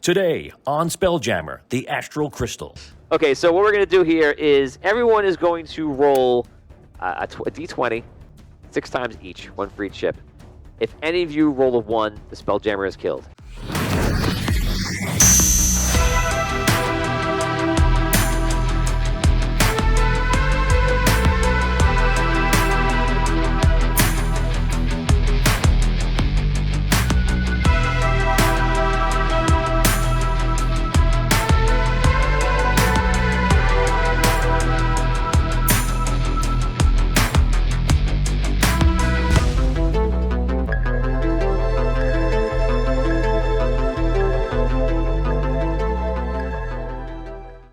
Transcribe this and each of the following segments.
Today on Spelljammer, the Astral Crystal. Okay, so what we're going to do here is everyone is going to roll a d20 6 times each, one for each ship. If any of you roll a 1, the Spelljammer is killed.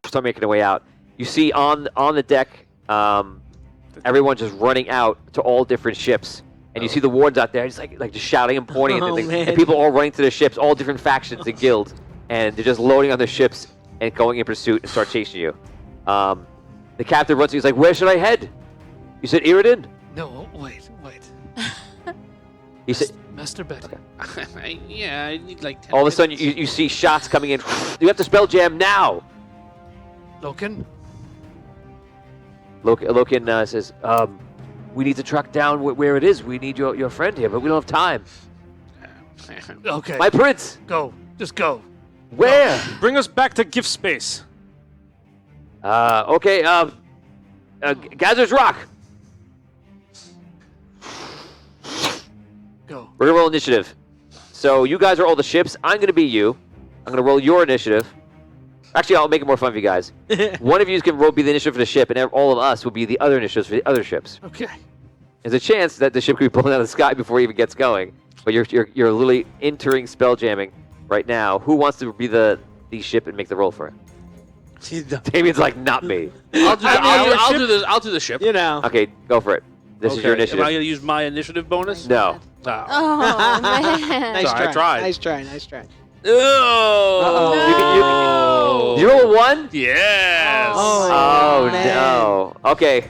Start making their way out. You see on the deck, everyone just running out to all different ships, and you see the wards out there, just like just shouting and pointing, and people all running to their ships, all different factions and guilds, and they're just loading on their ships and going in pursuit and start chasing you. The captain runs to you, he's like, "Where should I head?" You said Iridan. No, wait. He said, Master Bet. Okay. Yeah, I need like 10 all of a sudden minutes. you see shots coming in. You have to spell jam now. Loken? Loken says, we need to track down where it is. We need your friend here, but we don't have time. Okay. My prince! Go. Just go. Where? Bring us back to gift space. Okay, Gazer's Rock. Go. We're gonna roll initiative. So you guys are all the ships. I'm gonna be you. I'm gonna roll your initiative. Actually, I'll make it more fun for you guys. One of you can be the initiative for the ship, and all of us will be the other initiatives for the other ships. Okay. There's a chance that the ship could be pulling out of the sky before it even gets going. But you're literally entering spell jamming right now. Who wants to be the ship and make the roll for it? Damien's like, not me. I'll do the ship. You know. Okay, go for it. This is your initiative. Am I going to use my initiative bonus? No. Oh. Oh, man. Nice Sorry, try. I tried. Nice try. Oh. You roll a 1? Yes. Oh man. no. Okay.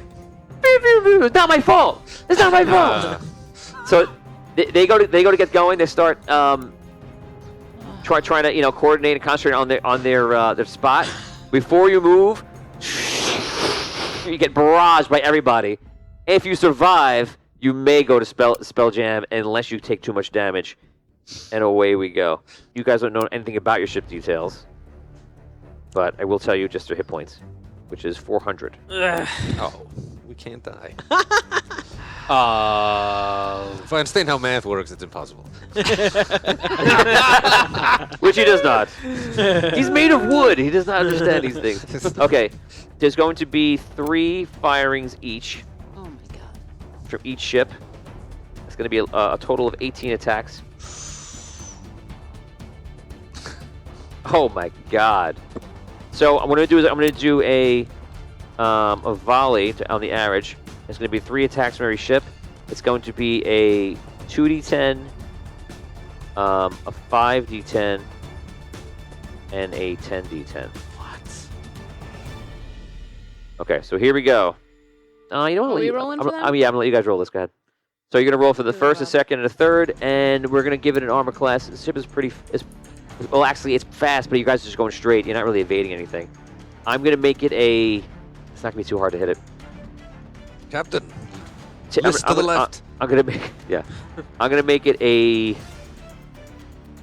It's not my fault. It's not my fault. So they go to get going. They start trying to coordinate and concentrate on their spot. Before you move, you get barraged by everybody. If you survive, you may go to spell jam unless you take too much damage. And away we go. You guys don't know anything about your ship details, but I will tell you just their hit points, which is 400. Oh, we can't die. If I understand how math works, it's impossible. Which he does not. He's made of wood. He does not understand these things. Okay, there's going to be 3 firings each Oh, my God. from each ship. It's going to be a total of 18 attacks. Oh my God! So what I'm going to do is I'm going to do a volley on the average. It's going to be 3 attacks from every ship. It's going to be a 2d10, a 5d10, and a 10d10. What? Okay, so here we go. You know what? Are we rolling for them? I'm going to let you guys roll this. Go ahead. So you're going to roll for the first, the second, and the third, and we're going to give it an armor class. The ship is well, actually, it's fast, but you guys are just going straight. You're not really evading anything. I'm going to make it a... It's not going to be too hard to hit it. Captain, list to the left. I'm going to make... Yeah. I'm going to make it a...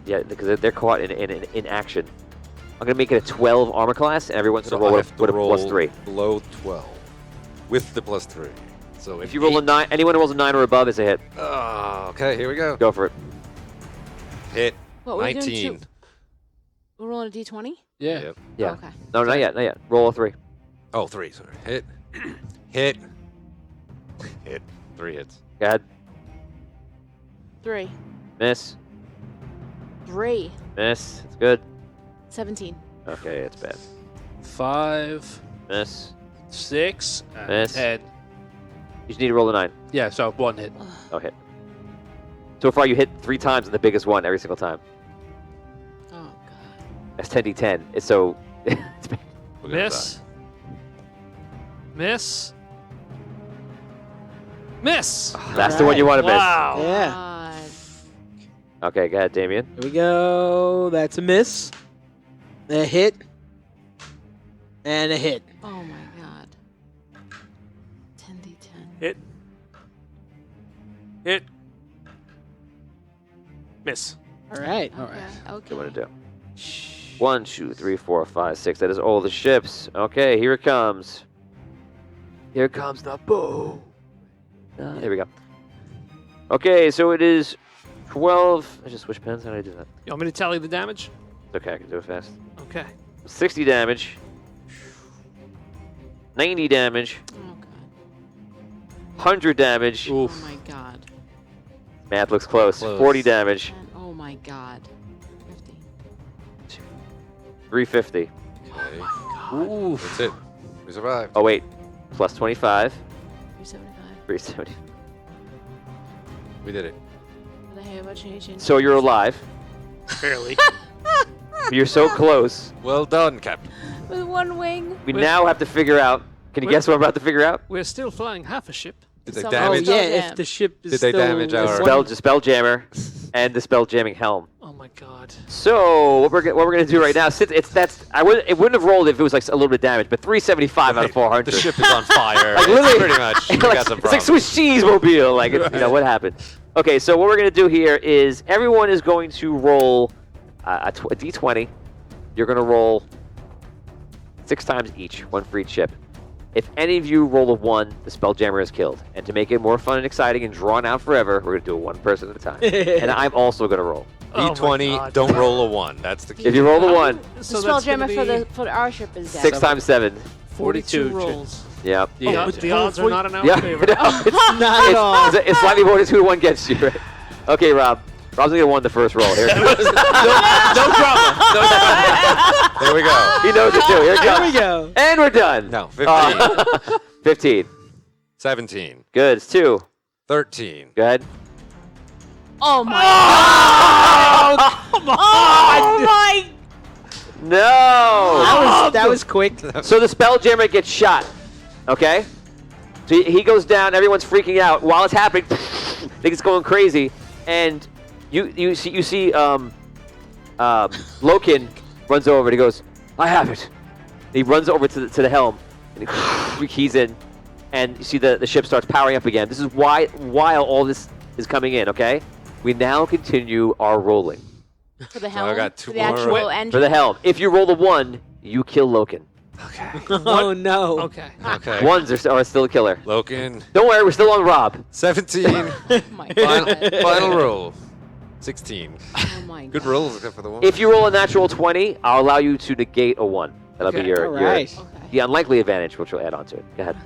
Yeah, because they're caught in action. I'm going to make it a 12 armor class, and everyone's going to roll with a +3. Below 12. With the +3. So If you roll a 9, anyone who rolls a 9 or above is a hit. Okay, here we go. Go for it. Hit. What, we're doing 19. We're rolling a d20? Yeah. Yep. Yeah. Oh, okay. No, not yet. Roll a 3. Oh, 3, sorry. Hit. Hit. Hit. 3 hits. Go ahead. 3. Miss. 3. Miss. It's good. 17. Okay, it's bad. 5, Miss. 6, and Miss. 10. You just need to roll a 9. Yeah, so 1 hit. Oh, hit. So far, you hit 3 times and the biggest one every single time. Oh, God. That's 10d10. It's so... it's bad. We're gonna Miss. Miss. Miss. That's the one you want to Wow. Yeah. God. miss. Okay, go ahead, Damien. Here we go. That's a miss. A hit. And a hit. Oh my god. 10d10. Hit. Hit. Miss. All right. Okay. Okay. What to do? 1, 2, 3, 4, 5, 6. That is all the ships. Okay, here it comes. Here comes the boom. There we go. Okay, so it is 12. I just switched pens. How did I do that? You want me to tally the damage? It's okay, I can do it fast. Okay. 60 damage. 90 damage. Oh god. 100 damage. Oh my god. Math looks close. Close. 40 damage. And oh my god. 50. 350. Okay. Ooh. That's it. We survived. Oh, wait. Plus 25. 375. 370. We did it. But I have a change. So you're alive. Barely. You're so close. Well done, Captain. With one wing. We now have to figure out. Can you guess what I'm about to figure out? We're still flying half a ship. Did they So- Oh damage? yeah, Spelljam. if the ship is Did they still damage our- The spell jammer and the spell jamming helm. Oh my god. So what we're gonna do right now, since it wouldn't have rolled if it was like a little bit damaged, but 375 out of 400. The ship is on fire. Like, It's literally- pretty much. We got some it's like problems. Swiss cheese mobile. Like it's, what happened? Okay, so what we're gonna do here is everyone is going to roll a d20. You're gonna roll 6 times each, 1 for each ship. If any of you roll a 1, the Spelljammer is killed. And to make it more fun and exciting and drawn out forever, we're going to do it 1 person at a time. And I'm also going to roll. Oh my D20, God. don't roll a 1. That's the key. If you roll the 1, The So that's gonna Spelljammer be for our ship is dead. 6 times 7. 42 rolls. Yep. The, but the odds are not in our Yeah, favor. no, Not at all. it's slightly more than 2 to 1 gets you, right? Okay, Rob. Rob's going to get 1 the first roll. Here it comes. No drama. No drama. There we go. He knows it too. Here it Here comes. we go. And we're done. No, 15. 15. 17. Good. It's 2. 13. Go ahead. Oh my god. Oh my. No. That was quick. So the Spelljammer gets shot. Okay? So he goes down, everyone's freaking out. While it's happening, think it's going crazy. And you see Loken runs over and he goes, I have it. And he runs over to the helm and he keys in, and you see the ship starts powering up again. This is while all this is coming in, okay? We now continue our rolling. For the I helm. got for 2 the more. actual Wait, engine. For the helm. If you roll the 1, you kill Loken. Oh no. Okay. Okay. 1s are still a killer. Loken. Don't worry, we're still on Rob. 17. Oh my god. Final roll. 16. Oh my god. Good rolls except for the 1. If you roll a natural 20, I'll allow you to negate a 1. That'll be Okay. your, All right. Okay. the unlikely advantage, which we'll add on to it. Go ahead.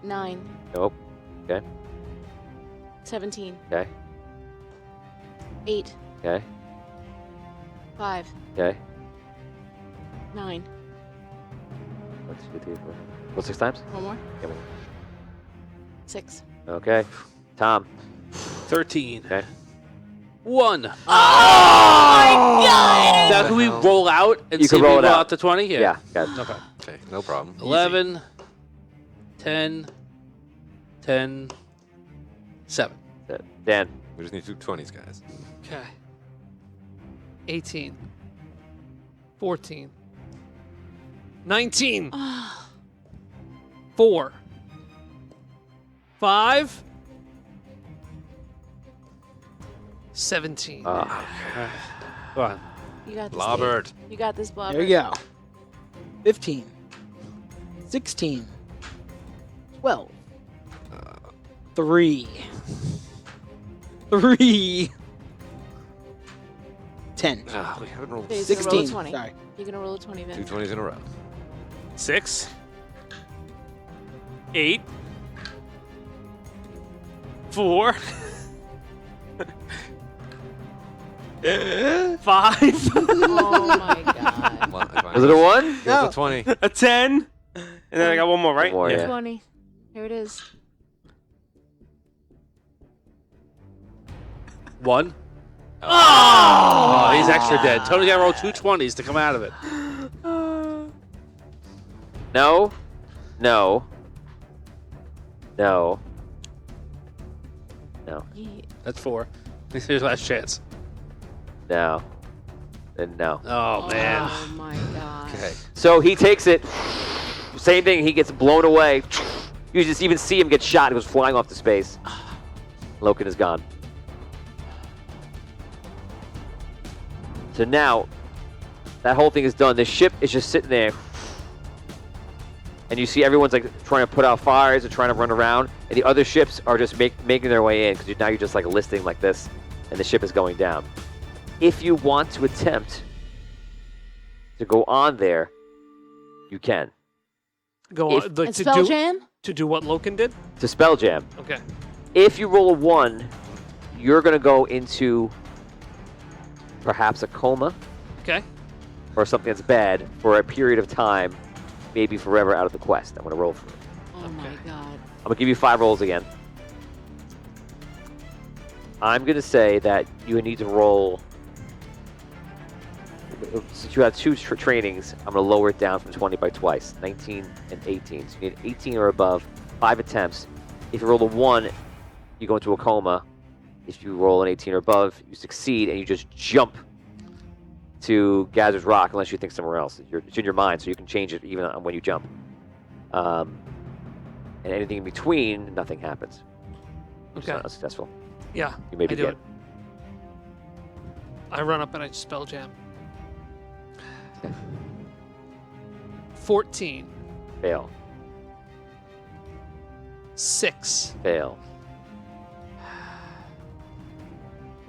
9. Nope. Okay. 17. Okay. 8. Okay. 5. Okay. 9. 1, 2, 3, 4. Roll 6 times? One more. Yeah, one. 6. Okay. Tom. 13. Okay. 1. Oh my god! Now can we roll out and You see can if roll we it roll out. out to 20? Yeah. Got it. Okay. Okay, no problem. 11, 10, 10, 7. Dan. We just need 2 20s, guys. Okay. 18. 14. 19. 4. 5. 17. Come on. You got this. Blobbert. Dave. You got this, Blobbert. There we go. 15. 16. 12. 3. 3. 10. Ah, we haven't rolled Dave's gonna roll a 16. 20. Sorry. You're gonna roll a 20, 2 Vince. 20s in a row. 6. 8. 4. 5. Oh my god. Was it a 1? It was a 20. A 10. And then I got one more, right? One more, yeah. 20. Here it is. 1. Oh, he's extra dead. Tony's got to roll 2 20s to come out of it. No. No. No. No. Ye- That's 4. Here's your last chance. No. And no. Oh, man. Oh my god. Okay. So he takes it. Same thing. He gets blown away. You just even see him get shot. He goes flying off to space. Loken is gone. So now, that whole thing is done. The ship is just sitting there. And you see everyone's like trying to put out fires and trying to run around. And the other ships are just making their way in because now you're just like listing like this. And the ship is going down. If you want to attempt to go on there, you can. Go If- on. Like, And to spell do, jam? to do what Loken did? To spell jam. Okay. If you roll a 1, you're going to go into perhaps a coma Okay. or something that's bad for a period of time, maybe forever out of the quest. I'm going to roll for it. Oh my god. I'm going to give you 5 rolls again. I'm going to say that you need to roll. Since you have 2 trainings, I'm going to lower it down from 20 by twice, 19 and 18. So you need 18 or above, 5 attempts. If you roll a 1, you go into a coma. If you roll an 18 or above, you succeed and you just jump to Gazer's Rock unless you think somewhere else. It's in your mind, so you can change it even when you jump. And anything in between, nothing happens. It's Okay. not unsuccessful. Yeah. You may I do begin. it. I run up and I spell jam. 14. Fail. 6. Fail.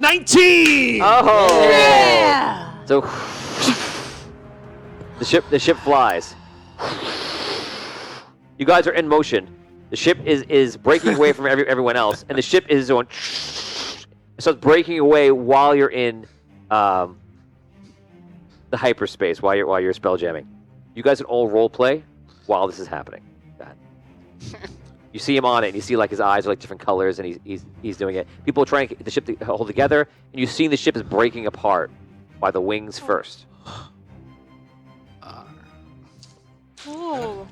19! Oh! Yeah! So the ship flies. You guys are in motion. The ship is breaking away from everyone else, and the ship is going. So it's breaking away while you're in the hyperspace, while you're spell jamming. You guys can all role play while this is happening. Go ahead. You see him on it, and you see like his eyes are like different colors, and he's doing it. People are trying to get the ship to hold together, and you see the ship is breaking apart by the wings first. Oh.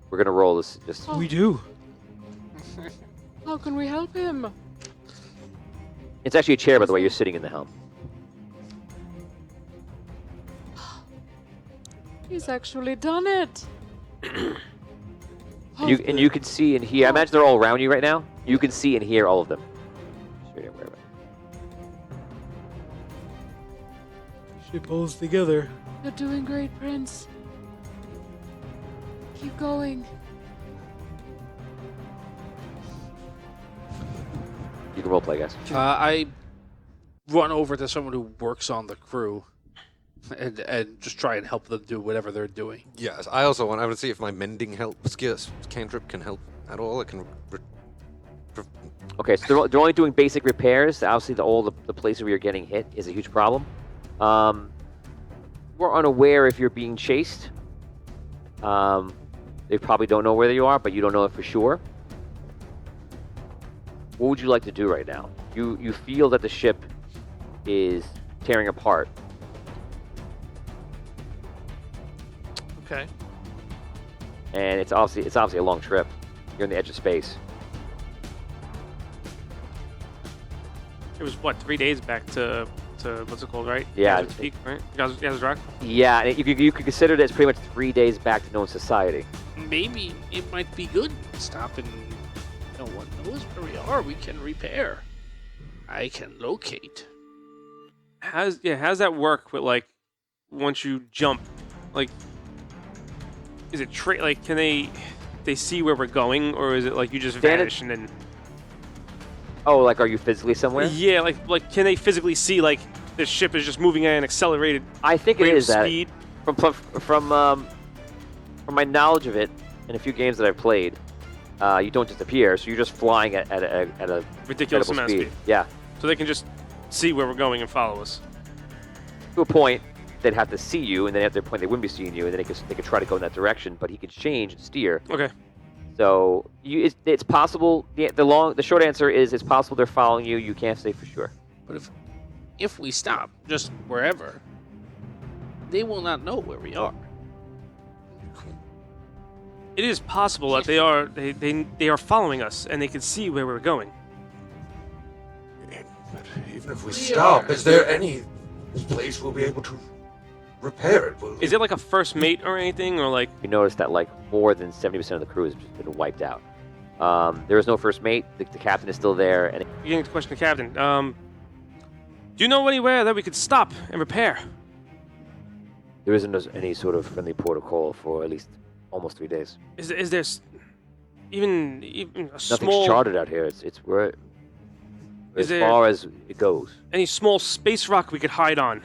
We're gonna roll this. Just We do. How can we help him? it's actually a chair, by the way. You're sitting in the helm. He's actually done it. And you can see and hear. I imagine they're all around you right now. You can see and hear all of them. Straight away. Ship holds together. You're doing great, Prince. Keep going. You can roleplay, guys. I run over to someone who works on the crew and just try and help them do whatever they're doing. Yes, I also want to see if my mending skills cantrip can help at all. It can. Okay, so they're only doing basic repairs. Obviously, the places where you're getting hit is a huge problem. We're unaware if you're being chased. They probably don't know where you are, but you don't know it for sure. What would you like to do right now? You feel that the ship is tearing apart. Okay. And it's obviously a long trip. You're on the edge of space. It was, what, 3 days back to what's it called, right? Yeah. Gazer's Peak, right? Gazer's Rock? Yeah, and you could consider that it's pretty much 3 days back to known society. Maybe it might be good. Stop and no one knows where we are. We can repair. I can locate. How's that work with, like, once you jump? Like, is it like, can they see where we're going, or is it like you just vanish and then? Oh, like, are you physically somewhere? Yeah, like can they physically see, like, this ship is just moving at an accelerated I think it rate of is that. speed? From my knowledge of it, in a few games that I've played, you don't disappear, so you're just flying at a Ridiculous incredible amount of speed. Yeah, So they can just see where we're going and follow us. to a point, they'd have to see you, and then at their point they wouldn't be seeing you, and then they could try to go in that direction, but he could change and steer. Okay. So it's possible. The short answer is it's possible they're following you. You can't say for sure. But if we stop just wherever, they will not know where we are. It is possible that they are following us and they can see where we're going. But even if we stop, is there any this place will be able to repair it, will Is it like a first mate or anything, or like? You notice that like more than 70% of the crew has just been wiped out. There is no first mate. The captain is still there, and Beginning to question the captain. Do you know anywhere that we could stop and repair? there isn't any sort of friendly protocol for at least almost 3 days. Is there even a Nothing's small charted out here. We're Is as there- far as it goes. any small space rock we could hide on?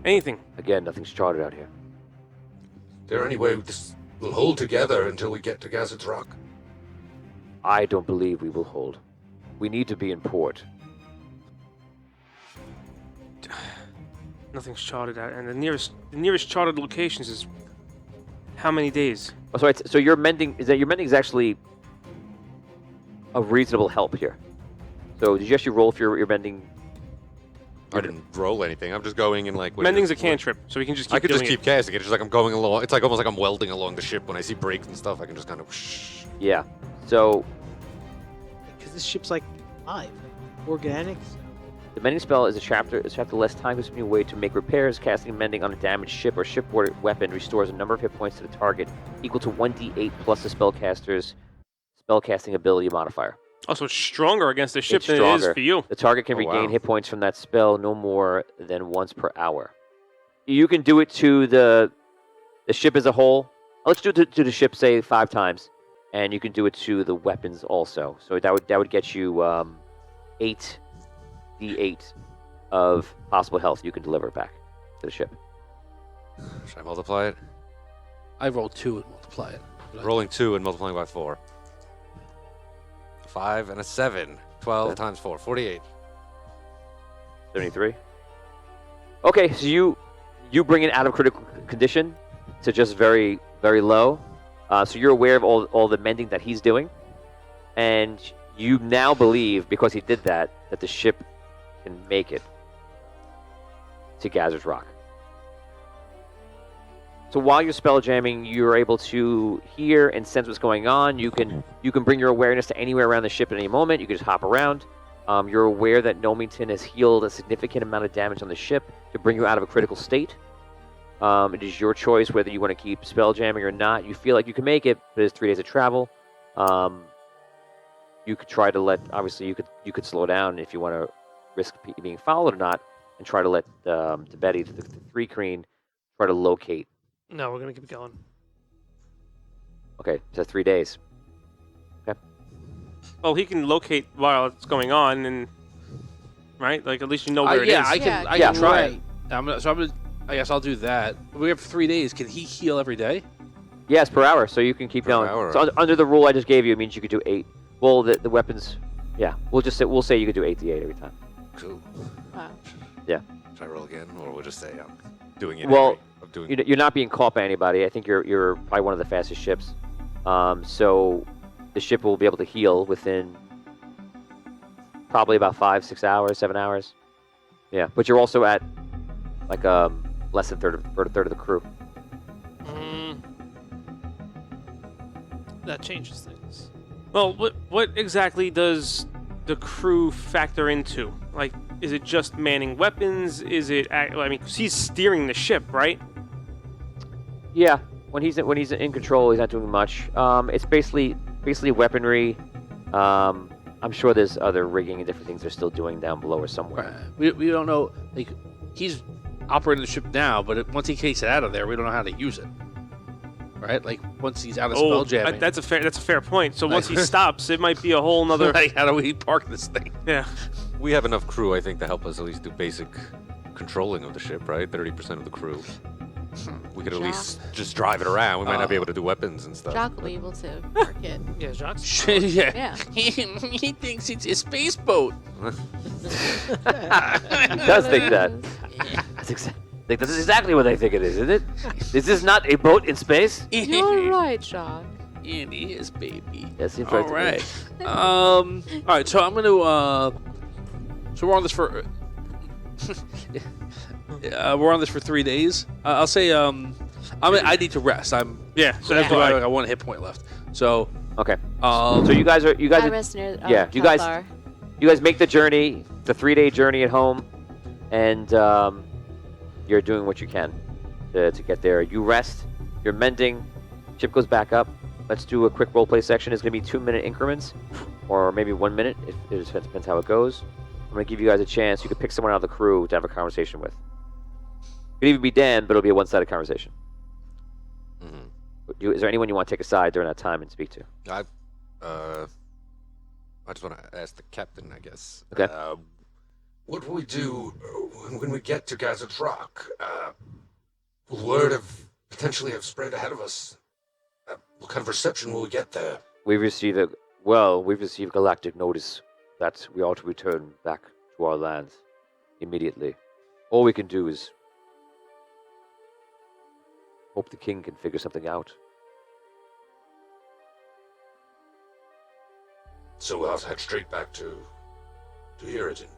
Anything? Again, nothing's charted out here. Is there any way this will hold together until we get to Gasset's Rock? I don't believe we will hold. We need to be in port. Nothing's charted out, and the nearest charted locations is how many days? Oh, sorry. So your mending is actually a reasonable help here. So did you actually roll for your mending? I didn't roll anything. I'm just going and like. Mending's a cantrip, so we can just keep I could doing just keep casting it. It's just like I'm going along. It's like almost like I'm welding along the ship when I see breaks and stuff. I can just kind of. Whoosh. Yeah. So Because this ship's like alive, organic. the mending spell is a chapter less time-consuming way to make repairs. Casting and mending on a damaged ship or shipboard weapon restores a number of hit points to the target equal to 1d8 plus the spellcaster's spellcasting ability modifier. Also, it's stronger against the ship It's than it is stronger. for you. The target can Oh, regain wow. hit points from that spell no more than once per hour. You can do it to the ship as a whole. Let's do it to the ship, say 5 times, and you can do it to the weapons also. So that would get you 8d8 of possible health you can deliver back to the ship. Should I multiply it? I rolled 2 and multiply it. Rolling 2 and multiplying by 4. 5 and a 7. 12 Okay. times 4. 48. 73. Okay, so you bring it out of critical condition to just very, very low. So you're aware of all the mending that he's doing, and you now believe, because he did that the ship can make it to Gazer's Rock. So while you're spell jamming, you're able to hear and sense what's going on. You can bring your awareness to anywhere around the ship at any moment. You can just hop around. You're aware that Nomington has healed a significant amount of damage on the ship to bring you out of a critical state. It is your choice whether you want to keep spell jamming or not. You feel like you can make it, but it's 3 days of travel. You could try to obviously you could slow down if you want to risk being followed or not, and try to let the Betty, the 3 Creen, try to locate. No, we're gonna keep going. Okay, so that's 3 days. Well, he can locate while it's going on, and right, like at least you know where it is. Yeah, I can. Yeah, I yeah. can try Right. it. I guess I'll do that. We have 3 days. Can he heal every day? Yes, per hour, so you can keep Per going. hour. So under the rule I just gave you, it means you could do 8. Well, the weapons, yeah, we'll say you could do 8d8 every time. Cool. Wow. Should I roll again, or we'll just say I'm doing it? Well, I'm doing. You're not being caught by anybody. I think you're probably one of the fastest ships. So the ship will be able to heal within probably about 5, 6 hours, 7 hours. Yeah, but you're also at like less than a third of the crew. That changes things. Well, what exactly does the crew factor into? Like, is it just manning weapons? Is it? I mean, 'cause he's steering the ship, right? Yeah, when he's in control, he's not doing much. It's basically weaponry. I'm sure there's other rigging and different things they're still doing down below or somewhere. We don't know. Like, he's operating the ship now, but once he takes it out of there, we don't know how to use it. Right? Like, once he's out of spell jamming. that's a fair point. So once he stops, it might be a whole nother. Like, how do we park this thing? Yeah. We have enough crew, I think, to help us at least do basic controlling of the ship, right? 30% of the crew. We could at least just drive it around. We might not be able to do weapons and stuff. Jock will be able to park it. Yeah, Jacques. Yeah. Yeah. He thinks it's a space boat. He does think that. This is exactly what I think it is, isn't it? Is this not a boat in space? You're right, Jock. It is, baby. Yes, seems All right to me. right. All right. So I'm gonna. So we're on this for. We're on this for 3 days. I'll say. I need to rest. Yeah. So I that's why. got 1 hit point left. So. Okay. So you guys I are rest near yeah, you guys- Kalthar. you guys make the journey, the 3-day journey at home, and you're doing what you can to get there. You rest. You're mending. Ship goes back up. Let's do a quick roleplay section. It's going to be 2-minute increments, or maybe 1 minute. It just depends how it goes. I'm going to give you guys a chance. You could pick someone out of the crew to have a conversation with. It could even be Dan, but it'll be a one-sided conversation. Is there anyone you want to take aside during that time and speak to? I just want to ask the captain, I guess. Okay. What will we do when we get to Gaz's Rock? Will word potentially have spread ahead of us? What kind of reception will we get there? We've received galactic notice that we ought to return back to our lands immediately. All we can do is hope the king can figure something out. So we'll have to head straight back to Iridan.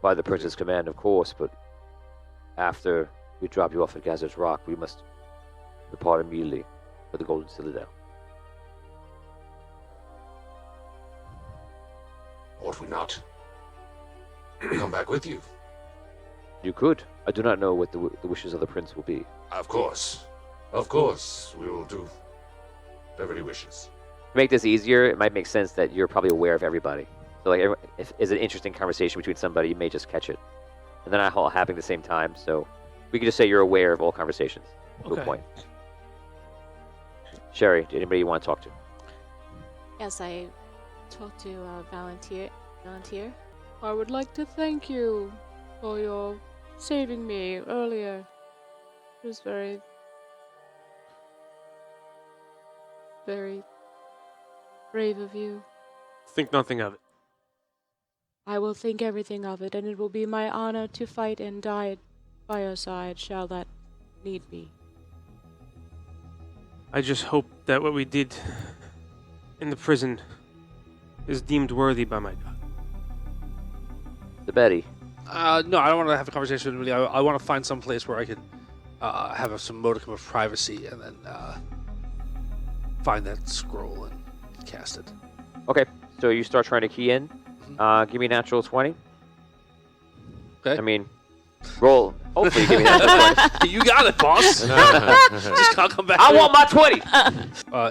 By the prince's command, of course, but after we drop you off at Gaz's Rock, we must depart immediately for the Golden Citadel. Ought we not come back with you? You could. I do not know what the wishes of the prince will be. Of course. We will do whatever he wishes. To make this easier, it might make sense that you're probably aware of everybody. So, like, if it's an interesting conversation between somebody, you may just catch it. And they're not all happening at the same time, so we can just say you're aware of all conversations. Good point. Sherry, anybody you want to talk to? Yes, I talked to Volunteer. I would like to thank you for your saving me earlier. It was very, very brave of you. Think nothing of it. I will think everything of it, and it will be my honor to fight and die by your side, shall that need be. I just hope that what we did in the prison is deemed worthy by my God. The Betty. No, I don't want to have a conversation with anybody. I want to find some place where I can have some modicum of privacy and then find that scroll and cast it. Okay, so you start trying to key in. Give me a natural 20. Okay. I mean, roll. Hopefully, give me a natural 20. You got it, boss. Just can't come back. I want my 20.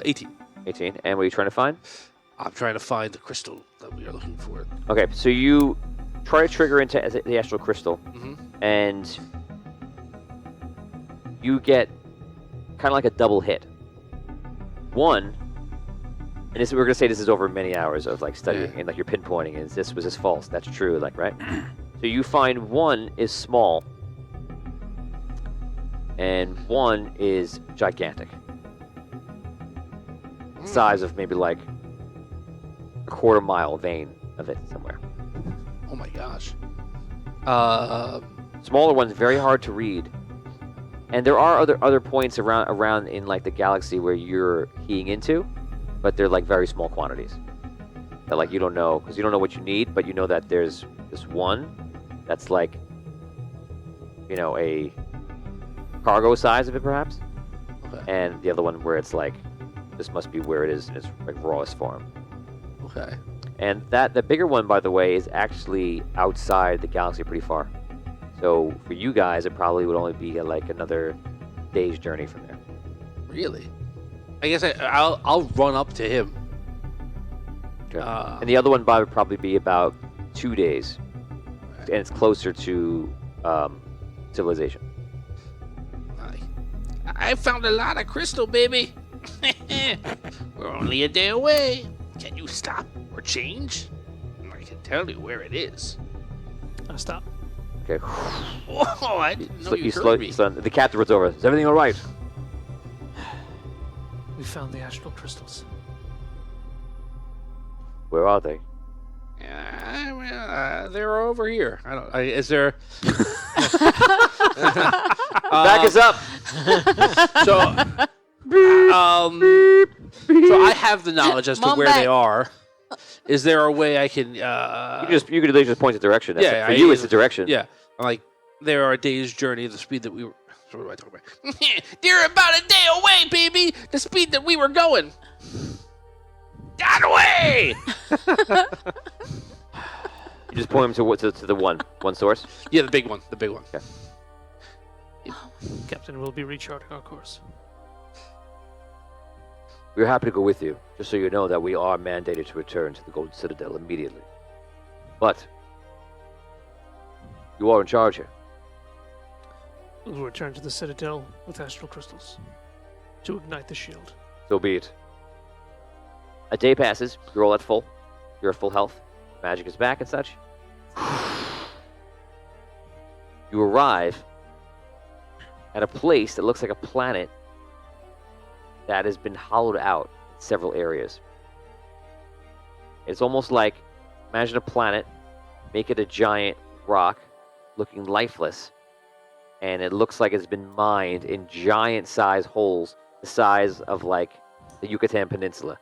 18. 18. And what are you trying to find? I'm trying to find the crystal that we are looking for. Okay, so you try to trigger into the astral crystal, and you get kind of like a double hit. One, and we're gonna say this is over many hours of like studying and like you're pinpointing, and was this false? That's true, like, right? So you find one is small, and one is gigantic, size of maybe like a quarter-mile vein of it somewhere. Oh my gosh. Smaller ones, very hard to read. And there are other points around in like the galaxy where you're keying into, but they're like very small quantities. That like you don't know, because you don't know what you need, but you know that there's this one that's like, you know, a cargo size of it perhaps. Okay. And the other one where it's like, this must be where it is in its like rawest form. Okay. And the bigger one, by the way, is actually outside the galaxy pretty far. So for you guys, it probably would only be like another day's journey from there. Really? I guess I'll run up to him. Okay. And the other one would probably be about 2 days, and it's closer to civilization. I found a lot of crystal, baby. We're only a day away. Can you stop or change? I can tell you where it is. I'll stop. Okay. Oh, I didn't know you heard me. The captain runs over. Is everything all right? We found the astral crystals. Where are they? They're over here. Is there? Back us up. So I have the knowledge as to Mom where back. they are. Is there a way I can? You could just point the direction. That's Yeah, it. For you, it's the direction. Yeah, like there are a day's journey, the speed that we were. So what do I talk about? They're about a day away, baby. The speed that we were going. Got away. You just point him to the one source. Yeah, the big one. The big one. Okay. Captain will be recharting our course. We're happy to go with you, just so you know that we are mandated to return to the Golden Citadel immediately. But you are in charge here. We'll return to the Citadel with astral crystals to ignite the shield. So be it. A day passes. You're all at full. You're at full health. Magic is back and such. You arrive at a place that looks like a planet that has been hollowed out in several areas. It's almost like, imagine a planet, make it a giant rock looking lifeless, and it looks like it's been mined in giant size holes the size of like the Yucatan Peninsula.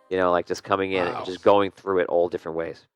You know, like just coming in and just going through it all different ways.